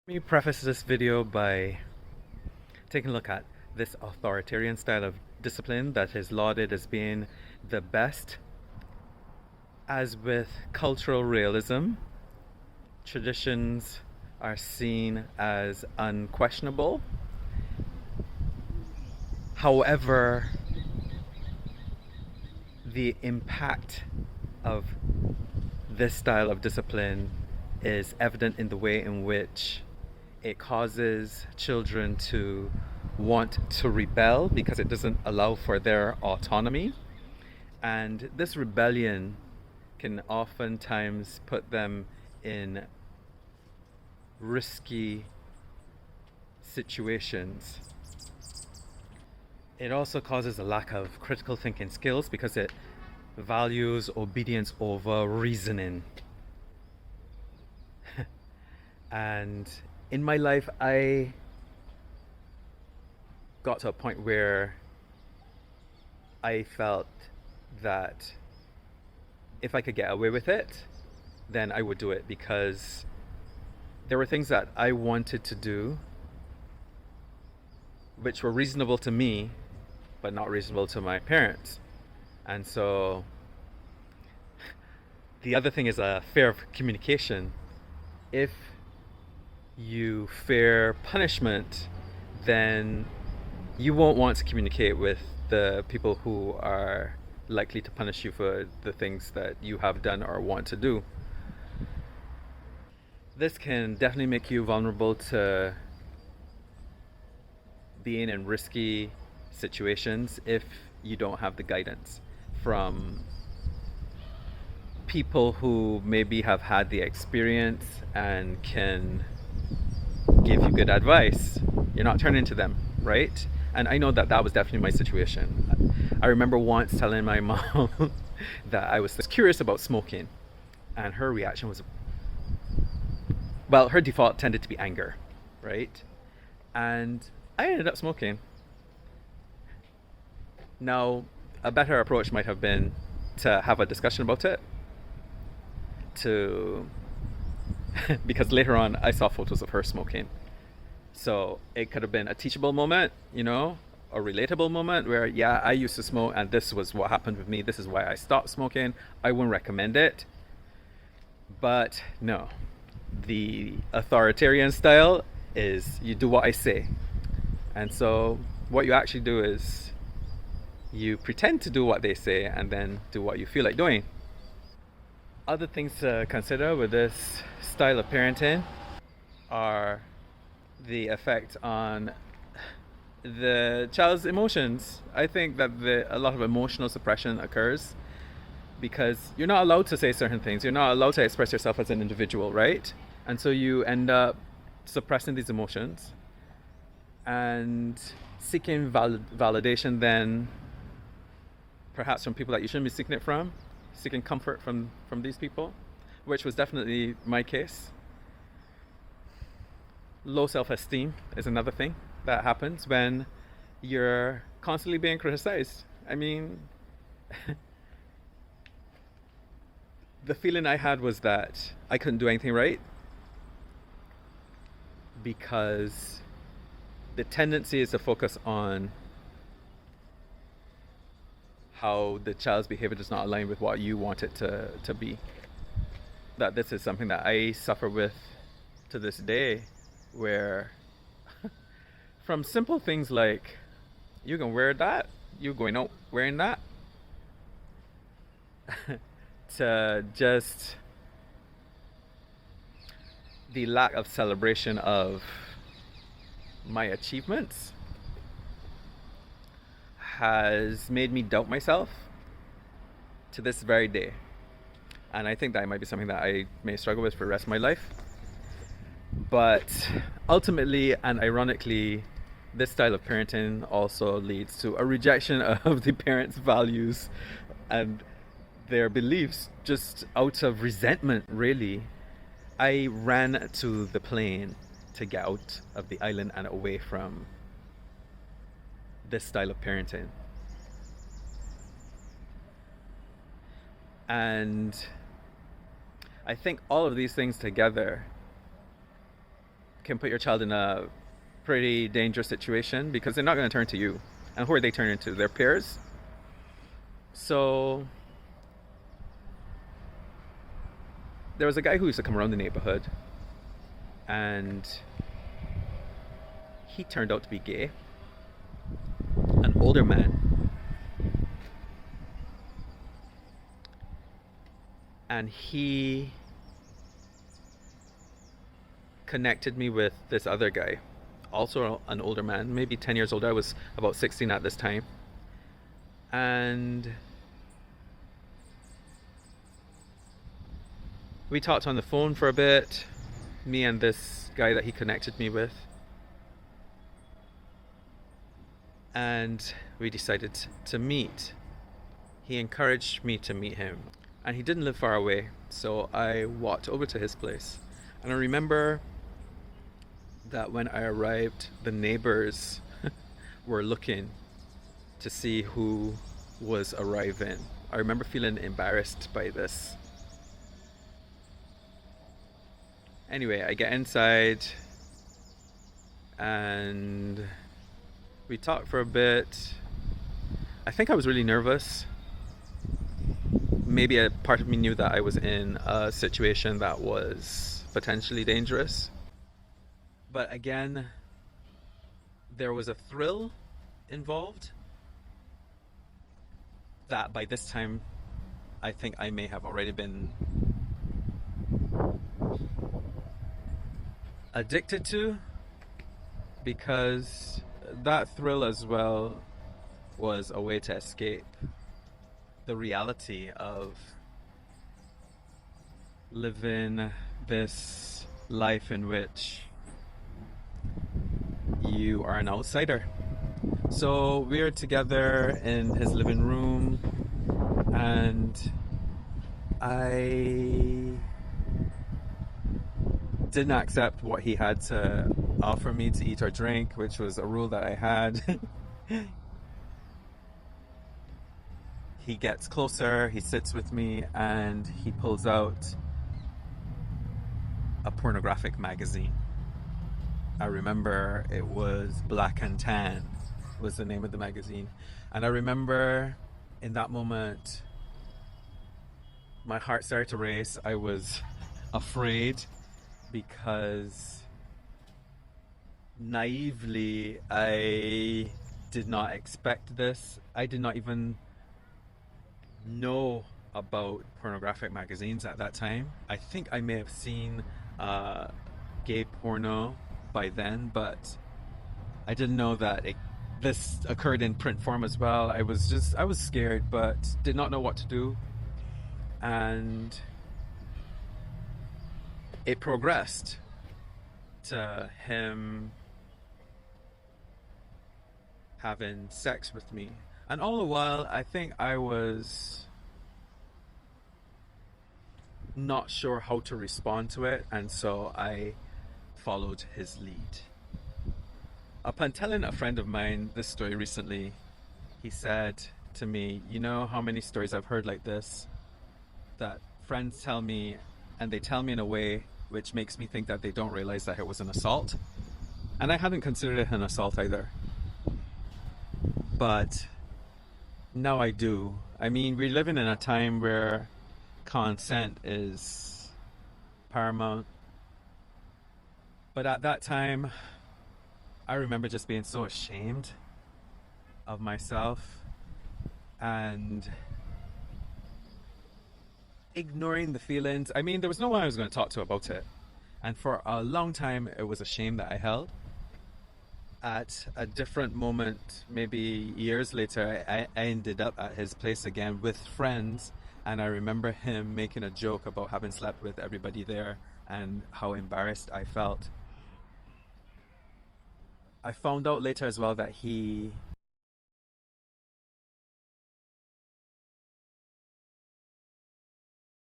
Let me preface this video by taking a look at this authoritarian style of discipline that is lauded as being the best. As with cultural realism, traditions are seen as unquestionable. However, the impact of this style of discipline is evident in the way in which it causes children to want to rebel because it doesn't allow for their autonomy. And this rebellion can oftentimes put them in risky situations. It also causes a lack of critical thinking skills because it values obedience over reasoning. And in my life, I got to a point where I felt that if I could get away with it, then I would do it because there were things that I wanted to do which were reasonable to me, but not reasonable to my parents. And so the other thing is a fear of communication. If you fear punishment, then you won't want to communicate with the people who are likely to punish you for the things that you have done or want to do. This can definitely make you vulnerable to being in risky situations if you don't have the guidance from people who maybe have had the experience and can give you good advice. You're not turning to them, right? And I know that that was definitely my situation. I remember once telling my mom that I was curious about smoking, and her reaction was, well, her default tended to be anger, right? And I ended up smoking. Now, a better approach might have been to have a discussion about it, to because later on I saw photos of her smoking. So it could have been a teachable moment, a relatable moment where, yeah, I used to smoke and this was what happened with me. This is why I stopped smoking. I wouldn't recommend it. But no, the authoritarian style is you do what I say. And so what you actually do is you pretend to do what they say and then do what you feel like doing. Other things to consider with this style of parenting are the effect on the child's emotions. I think that a lot of emotional suppression occurs because you're not allowed to say certain things. You're not allowed to express yourself as an individual, right? And so you end up suppressing these emotions and seeking validation then perhaps from people that you shouldn't be seeking it from, seeking comfort from these people, which was definitely my case. Low self-esteem is another thing that happens when you're constantly being criticized. I mean, the feeling I had was that I couldn't do anything right because the tendency is to focus on how the child's behavior does not align with what you want it to be. That this is something that I suffer with to this day, where from simple things like, you can wear that, you going out wearing that, to just the lack of celebration of my achievements has made me doubt myself to this very day. And I think that might be something that I may struggle with for the rest of my life. But ultimately and ironically, this style of parenting also leads to a rejection of the parents' values and their beliefs just out of resentment, really. I ran to the plane to get out of the island and away from this style of parenting. And I think all of these things together can put your child in a pretty dangerous situation because they're not going to turn to you. And who are they turning to? Their peers? So there was a guy who used to come around the neighborhood, and he turned out to be gay. An older man. And he connected me with this other guy, also an older man, maybe 10 years older. I was about 16 at this time. And we talked on the phone for a bit, me and this guy that he connected me with. And we decided to meet. He encouraged me to meet him. And he didn't live far away, so I walked over to his place. And I remember that when I arrived, the neighbors were looking to see who was arriving. I remember feeling embarrassed by this. Anyway, I get inside and we talked for a bit. I think I was really nervous. Maybe a part of me knew that I was in a situation that was potentially dangerous. But again, there was a thrill involved that by this time I think I may have already been addicted to, because that thrill as well was a way to escape the reality of living this life in which you are an outsider. So we were together in his living room, and I didn't accept what he had to offer me to eat or drink, which was a rule that I had. He gets closer, he sits with me, and he pulls out a pornographic magazine. I remember it was Black and Tan was the name of the magazine. And I remember in that moment, my heart started to race. I was afraid because naively, I did not expect this. I did not even know about pornographic magazines at that time. I think I may have seen gay porno by then, but I didn't know that this occurred in print form as well. I was scared, but did not know what to do. And it progressed to him having sex with me. And all the while, I think I was not sure how to respond to it, and so I followed his lead. Upon telling a friend of mine this story recently, he said to me, "You know how many stories I've heard like this, that friends tell me, and they tell me in a way which makes me think that they don't realize that it was an assault." And I hadn't considered it an assault either. But now I do. I mean, we're living in a time where consent is paramount. But at that time, I remember just being so ashamed of myself and ignoring the feelings. I mean, there was no one I was going to talk to about it. And for a long time, it was a shame that I held. At a different moment, maybe years later, I ended up at his place again with friends, and I remember him making a joke about having slept with everybody there and how embarrassed I felt. I found out later as well that he